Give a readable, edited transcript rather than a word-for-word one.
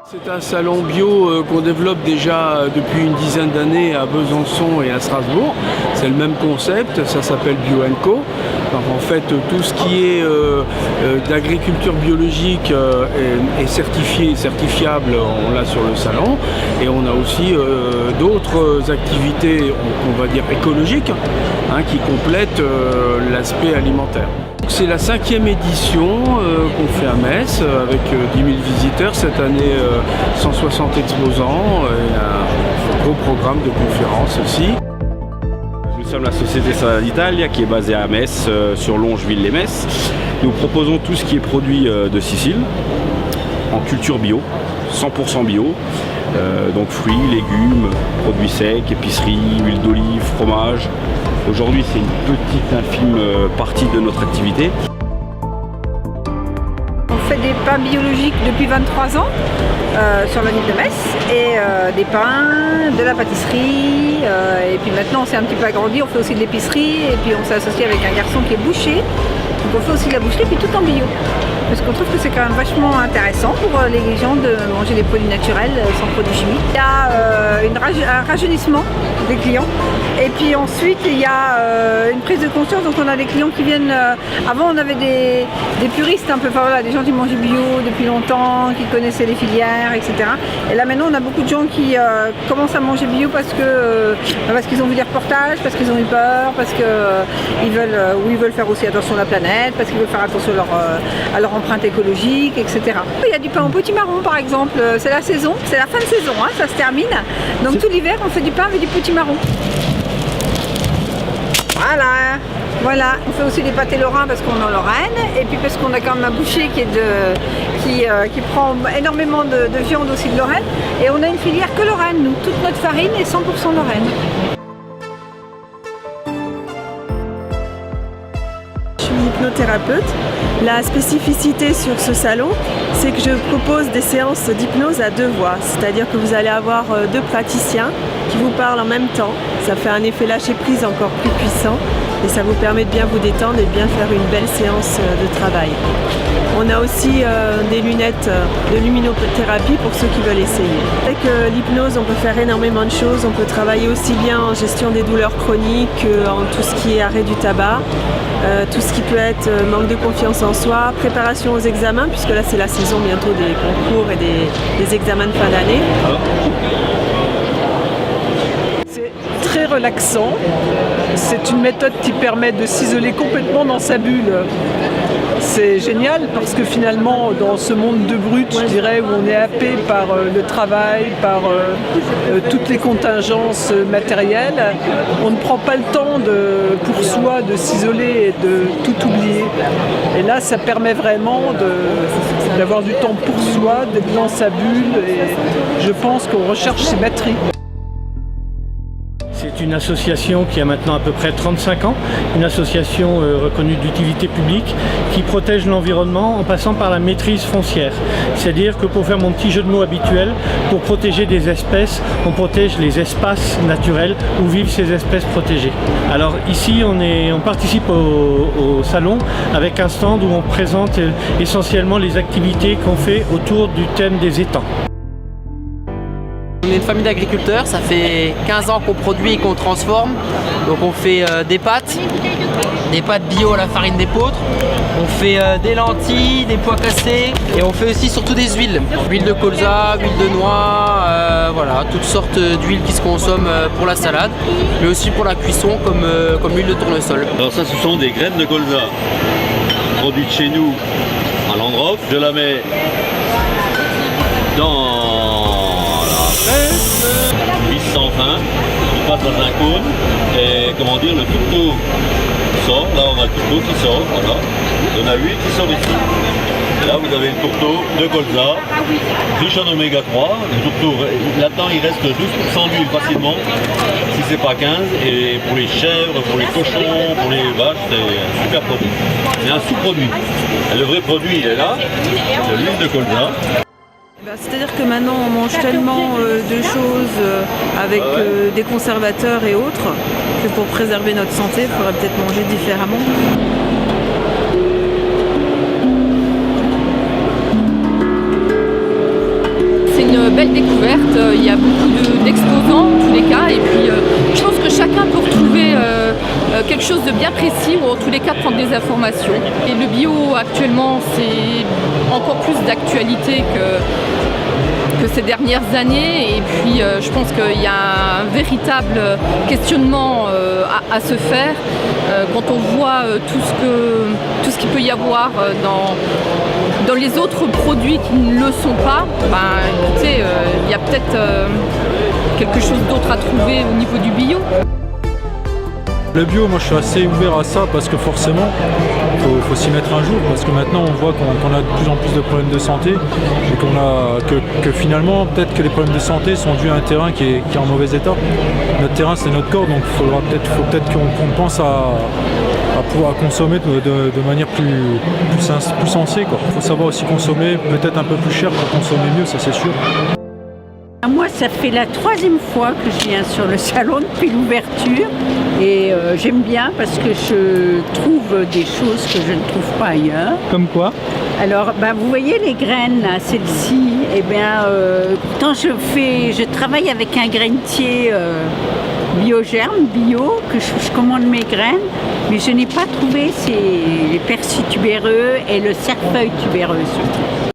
C'est un salon bio qu'on développe déjà depuis une dizaine d'années à Besançon et à Strasbourg. C'est le même concept, ça s'appelle Bio & Co. Alors en fait, tout ce qui est d'agriculture biologique est certifié et certifiable, on l'a sur le salon. Et on a aussi d'autres activités, on va dire écologiques, qui complètent l'aspect alimentaire. C'est la 5e édition qu'on fait à Metz avec 10 000 visiteurs. Cette année, 160 exposants et un gros programme de conférences aussi. Nous sommes la société Salade Italia qui est basée à Metz, sur Longeville-les-Metz. Nous proposons tout ce qui est produit de Sicile en culture bio, 100% bio. Donc fruits, légumes, produits secs, épicerie, huile d'olive, fromage. Aujourd'hui, c'est une petite infime partie de notre activité. On fait des pains biologiques depuis 23 ans sur la ville de Metz et des pains, de la pâtisserie et puis maintenant on s'est un petit peu agrandi, on fait aussi de l'épicerie et puis on s'est associé avec un garçon qui est boucher. Donc on fait aussi de la boucherie puis tout en bio. Parce qu'on trouve que c'est quand même vachement intéressant pour les gens de manger des produits naturels sans produits chimiques. Il y a un rajeunissement des clients. Et puis ensuite, il y a une prise de conscience. Donc on a des clients qui viennent... avant, on avait des puristes un peu, enfin, voilà, des gens qui mangeaient bio depuis longtemps, qui connaissaient les filières, etc. Et là maintenant, on a beaucoup de gens qui commencent à manger bio parce qu'ils ont vu des reportages, parce qu'ils ont eu peur, parce qu'ils veulent faire aussi attention à la planète, parce qu'ils veulent faire attention à leur empreinte écologique, etc. Il y a du pain au potimarron par exemple, c'est la saison, c'est la fin de saison, ça se termine. Donc tout l'hiver on fait du pain avec du potimarron. Voilà. On fait aussi des pâtés lorrains parce qu'on est en Lorraine et puis parce qu'on a quand même un boucher qui prend énormément de viande aussi de Lorraine et on a une filière que Lorraine, nous, toute notre farine est 100% Lorraine. Hypnothérapeute. La spécificité sur ce salon, c'est que je propose des séances d'hypnose à 2 voix, c'est-à-dire que vous allez avoir 2 praticiens qui vous parlent en même temps. Ça fait un effet lâcher-prise encore plus puissant et ça vous permet de bien vous détendre et de bien faire une belle séance de travail. On a aussi des lunettes de luminothérapie pour ceux qui veulent essayer. Avec l'hypnose, on peut faire énormément de choses. On peut travailler aussi bien en gestion des douleurs chroniques qu'en tout ce qui est arrêt du tabac, tout ce qui peut être manque de confiance en soi, préparation aux examens, puisque là c'est la saison bientôt des concours et des examens de fin d'année. C'est très relaxant. C'est une méthode qui permet de s'isoler complètement dans sa bulle. C'est génial parce que finalement, dans ce monde de brut, je dirais, où on est happé par le travail, par toutes les contingences matérielles, on ne prend pas le temps pour soi de s'isoler et de tout oublier. Et là, ça permet vraiment d'avoir du temps pour soi, d'être dans sa bulle et je pense qu'on recherche ses batteries. C'est une association qui a maintenant à peu près 35 ans, une association reconnue d'utilité publique qui protège l'environnement en passant par la maîtrise foncière. C'est-à-dire que pour faire mon petit jeu de mots habituel, pour protéger des espèces, on protège les espaces naturels où vivent ces espèces protégées. Alors ici, on participe au salon avec un stand où on présente essentiellement les activités qu'on fait autour du thème des étangs. On est une famille d'agriculteurs, ça fait 15 ans qu'on produit et qu'on transforme. Donc on fait des pâtes bio à la farine d'épeautre, on fait des lentilles, des pois cassés et on fait aussi surtout des huiles. Huile de colza, huile de noix, voilà, toutes sortes d'huiles qui se consomment pour la salade, mais aussi pour la cuisson comme l'huile de tournesol. Alors ça, ce sont des graines de colza produites chez nous à Landroff. Je la mets dans 800 fin, on passe dans un cône et comment dire, le tourteau sort, là on a le tourteau qui sort, voilà, on a 8 qui sort ici. Et là vous avez le tourteau de colza, riche en oméga 3, le tourteau, là-dedans il reste 12% d'huile facilement, si c'est pas 15, et pour les chèvres, pour les cochons, pour les vaches, c'est un super produit. C'est un sous-produit. Le vrai produit il est là, c'est l'huile de colza. C'est-à-dire que maintenant on mange tellement de choses avec des conservateurs et autres que pour préserver notre santé, il faudrait peut-être manger différemment. découvertes, il y a beaucoup d'exposants en tous les cas, et puis je pense que chacun peut retrouver quelque chose de bien précis, ou en tous les cas prendre des informations. Et le bio actuellement, c'est encore plus d'actualité que ces dernières années, et puis je pense qu'il y a un véritable questionnement à se faire quand on voit tout ce qu'il peut y avoir dans les autres produits qui ne le sont pas. Écoutez, il y a peut-être quelque chose d'autre à trouver au niveau du bio. Le bio, moi je suis assez ouvert à ça parce que forcément, faut s'y mettre un jour, parce que maintenant on voit qu'on a de plus en plus de problèmes de santé et que finalement peut-être que les problèmes de santé sont dus à un terrain qui est en mauvais état. Notre terrain c'est notre corps, donc il faut peut-être qu'on pense à pouvoir consommer de manière plus sensée. Il faut savoir aussi consommer peut-être un peu plus cher pour consommer mieux, ça c'est sûr. Moi, ça fait la 3e fois que je viens sur le salon depuis l'ouverture et j'aime bien parce que je trouve des choses que je ne trouve pas ailleurs. Comme quoi? Alors, vous voyez les graines là, celles-ci, quand je travaille avec un grainetier biogerme, bio, que je commande mes graines, mais je n'ai pas trouvé les persil tubéreux et le cerfeuil tubéreux surtout.